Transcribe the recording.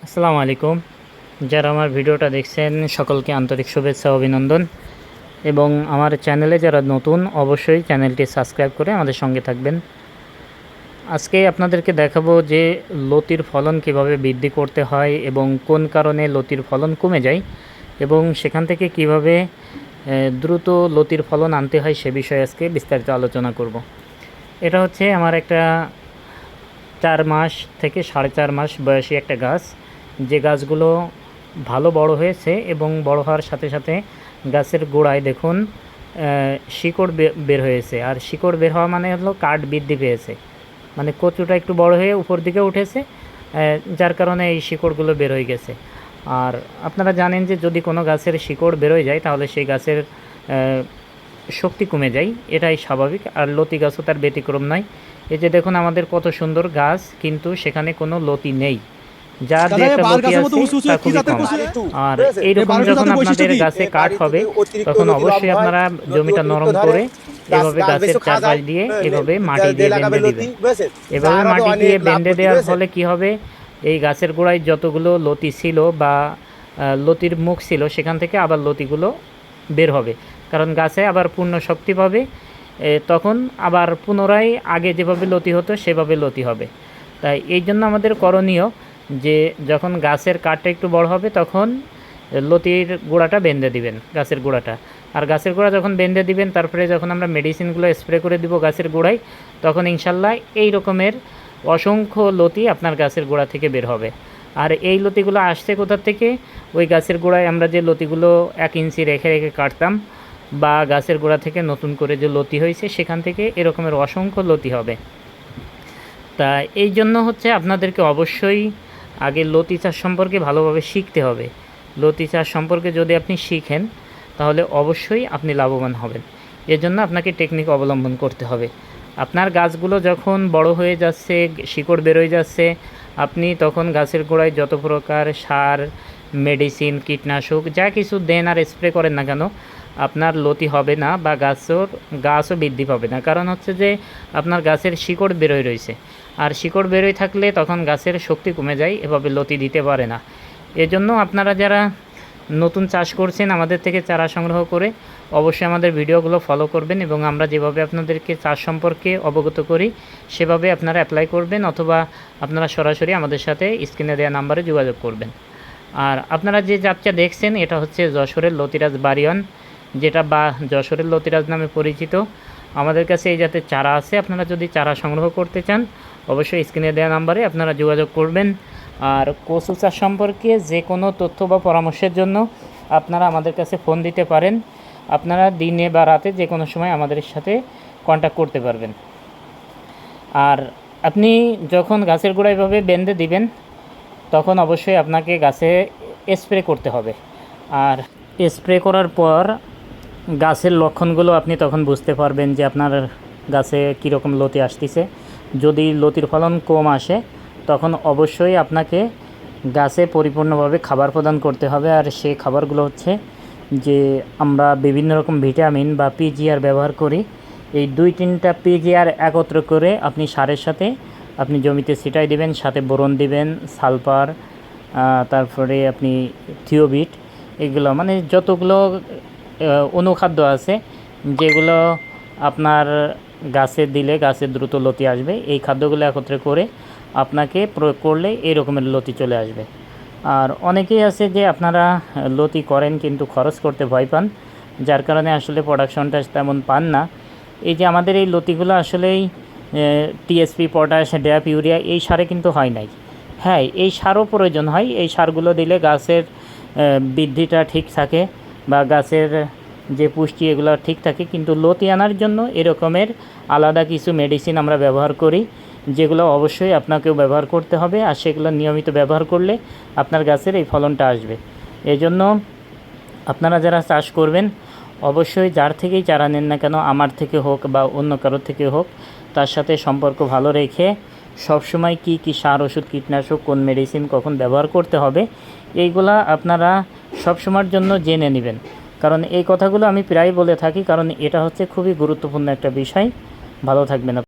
আসসালামু আলাইকুম। যারা আমার ভিডিওটা দেখছেন সকলকে আন্তরিক শুভেচ্ছা ও অভিনন্দন, এবং আমার চ্যানেলে যারা নতুন অবশ্যই চ্যানেলটি সাবস্ক্রাইব করে আমাদের সঙ্গে থাকবেন। আজকে আপনাদেরকে দেখাবো যে লতির ফলন কিভাবে বৃদ্ধি করতে হয় এবং কোন কারণে লতির ফলন কমে যায় এবং সেখান থেকে কিভাবে দ্রুত লতির ফলন আনতে হয় সে বিষয়ে আজকে বিস্তারিত আলোচনা করব। এটা হচ্ছে আমার একটা 4 মাস থেকে 4.5 মাস বয়সী একটা গাছ, যে গাছগুলো ভালো বড় হয়েছে এবং বড় হওয়ার সাথে সাথে গাছের গোড়ায় দেখুন শিকড় বের হয়েছে। আর শিকড় বের হওয়া মানে হলো কাঠ বৃদ্ধি পেয়েছে, মানে কচুটা একটু বড় হয়ে উপর দিকে উঠেছে, যার কারণে এই শিকড়গুলো বের হয়ে গেছে। আর আপনারা জানেন যে যদি কোনো গাছের শিকড় বেরোয় যায় তাহলে সেই গাছের শক্তি কমে যায়, এটাই স্বাভাবিক। আর লতি গাছও তার ব্যতিক্রম নয়। এই যে দেখুন আমাদের কত সুন্দর গাছ, কিন্তু সেখানে কোনো লতি নেই, যা দু একটা লতি আছে তা খুবই কম। আর এইরকম যখন আপনাদের গাছে কাঠ হবে তখন অবশ্যই আপনারা জমিটা নরম করে এভাবে গাছের চারপাশ দিয়ে এভাবে মাটি দিয়ে বেঁধে দিবেন। এভাবে মাটি দিয়ে বেঁধে দেওয়ার ফলে কি হবে, এই গাছের গোড়ায় যতগুলো লতি ছিল বা লতির মুখ ছিল সেখান থেকে আবার লতিগুলো বের হবে, কারণ গাছে আবার পূর্ণ শক্তি পাবে। তখন আবার পুনরায় আগে যেভাবে লতি হতো সেভাবে লতি হবে। তাই এই জন্য আমাদের করণীয় যে যখন গাছের কাঠটা একটু বড় হবে তখন লতির গোড়াটা বেঁধে দিবেন, গাছের গোড়াটা। আর গাছের গোড়া যখন বেঁধে দিবেন তারপরে যখন আমরা মেডিসিনগুলো স্প্রে করে দিব গাছের গোড়ায়, তখন ইনশাল্লাহ এই রকমের অসংখ্য লতি আপনার গাছের গোড়া থেকে বের হবে। আর এই লতিগুলো আসছে কোথা থেকে? ওই গাছের গোড়ায় আমরা যে লতিগুলো 1 ইঞ্চি রেখে রেখে কাটতাম বা গাছের গোড়া থেকে নতুন করে যে লতি হয়েছে সেখান থেকে এরকমের অসংখ্য লতি হবে। তা এই জন্য হচ্ছে আপনাদেরকে অবশ্যই আগে লতি চাষ সম্পর্কে ভালোভাবে শিখতে হবে। লতি চাষ সম্পর্কে যদি আপনি শিখেন তাহলে অবশ্যই আপনি লাভবান হবেন। এজন্য আপনাকে টেকনিক অবলম্বন করতে হবে। আপনার গাছগুলো যখন বড় হয়ে যাচ্ছে, শিকড় বেরোয় যাচ্ছে, আপনি তখন গাছের গোড়ায় যত প্রকার সার, মেডিসিন, কীটনাশক যা কিছু দেন আর স্প্রে করেন না কেন, আপনার লতি হবে না বা গাছও বৃদ্ধি পাবে না। কারণ হচ্ছে যে আপনার গাছের শিকড় বেরোয় রয়েছে, আর শিকড় বেরোয় থাকলে তখন গাছের শক্তি কমে যায়, এভাবে লতি দিতে পারে না। এজন্য আপনারা যারা নতুন চাষ করছেন আমাদের থেকে চারা সংগ্রহ করে অবশ্যই আমাদের ভিডিওগুলো ফলো করবেন, এবং আমরা যেভাবে আপনাদেরকে চাষ সম্পর্কে অবগত করি সেভাবে আপনারা অ্যাপ্লাই করবেন, অথবা আপনারা সরাসরি আমাদের সাথে স্ক্রিনে দেওয়া নাম্বারে যোগাযোগ করবেন। আর আপনারা যে জাতটা দেখছেন এটা হচ্ছে যশোরের লতিরাজ বারিয়ন, যেটা বা যশোরের লতিরাজ নামে পরিচিত। আমাদের কাছে এই জাতের চারা আছে। আপনারা যদি চারা সংগ্রহ করতে চান অবশ্যই স্ক্রিনে দেওয়া নাম্বারে আপনারা যোগাযোগ করবেন। আর কচু চাষ সম্পর্কে যে কোনো তথ্য বা পরামর্শের জন্য আপনারা আমাদের কাছে ফোন দিতে পারেন। আপনারা দিনে বা রাতে যে কোনো সময় আমাদের সাথে কন্ট্যাক্ট করতে পারবেন। আর আপনি যখন গাছের গোড়ায় এভাবে বেঁধে দিবেন তখন অবশ্যই আপনাকে গাছে স্প্রে করতে হবে। আর স্প্রে করার পর গাছের লক্ষণগুলো আপনি তখন বুঝতে পারবেন যে আপনার গাছে কীরকম লতি আসতেছে। যদি লতির ফলন কম আসে তখন অবশ্যই আপনাকে গাছে পরিপূর্ণভাবে খাবার প্রদান করতে হবে। আর সেই খাবারগুলো হচ্ছে যে আমরা বিভিন্ন রকম ভিটামিন বা পিজিআর ব্যবহার করি। এই 2-3টা পিজিআর একত্র করে আপনি সারের সাথে আপনি জমিতে ছিটাই দেবেন, সাথে বোরন দিবেন, সালফার, তারপরে আপনি থিওবিট, এগুলো মানে যতগুলো অনুখাদ্য আছে যেগুলো আপনার গাছে দিলে গাছে দ্রুত লতি আসবে, এই খাদ্যগুলো একত্রে করে আপনাকে প্রয়োগ করলে এই রকমের লতি চলে আসবে। আর অনেকেই আছে যে আপনারা লতি করেন কিন্তু খরচ করতে ভয় পান, যার কারণে আসলে প্রোডাকশনটা তেমন পান না। এই যে আমাদের এই লতিগুলো আসলেই টিএসপি, পটাশ, ড্যাপ, ইউরিয়া এই সারে কিন্তু হয় নাই। হ্যাঁ, এই সারও প্রয়োজন হয়। এই সারগুলো দিলে গাছের বৃদ্ধিটা ঠিক থাকে বা গাছের যে পুষ্টি এগুলো ঠিক থাকে, কিন্তু লতি আনার জন্য এরকমের আলাদা কিছু মেডিসিন আমরা ব্যবহার করি, যেগুলো অবশ্যই আপনাকেও ব্যবহার করতে হবে। আর সেগুলো নিয়মিত ব্যবহার করলে আপনার গাছের এই ফলনটা আসবে। এজন্য আপনারা যারা চাষ করবেন অবশ্যই যার থেকেই চারা নেন না কেন, আমার থেকে হোক বা অন্য কারোর থেকে হোক, তার সাথে সম্পর্ক ভালো রেখে সবসময় কী কী সার, ওষুধ, কীটনাশক, কোন মেডিসিন কখন ব্যবহার করতে হবে এইগুলা আপনারা সবসময়ের জন্য জেনে নেবেন। কারণ এই কথাগুলো আমি প্রায় বলে থাকি, কারণ এটা হচ্ছে খুবই গুরুত্বপূর্ণ একটা বিষয়। ভালো থাকবেন।